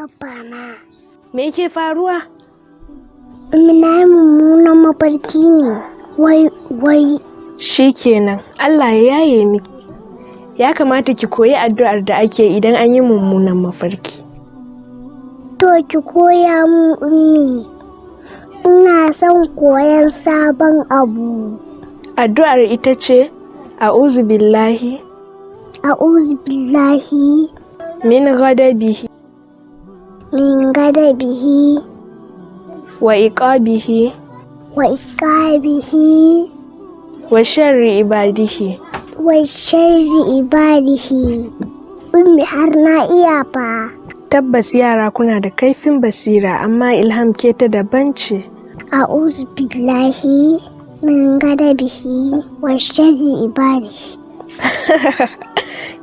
Abana. Me ke faruwa? Na yi mummunan mafarki ne. Wai. Shikenan, Allah ya yaye miki. Ya kamata ki koyi addu'ar da ake idan an yi mummunan mafarki. To ki koya mun ummi. Ina son koyan sabon abu. Addu'ar ita ce, A'udhu billahi min ghadabihi wa iqabihi wa sharri ibadihi. Ummi har na iya fa. Tabbas yara kuna da kaifin basira, amma Ilham ke ta daban ce. A'udhu billahi min ghadabihi wa sharri ibadihi.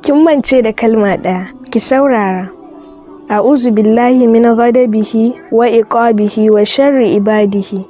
Kin mance da kalma ɗaya, ki saurara. A'udhu billahi min ghadabihi wa iqabihi wa sharri ibadihi.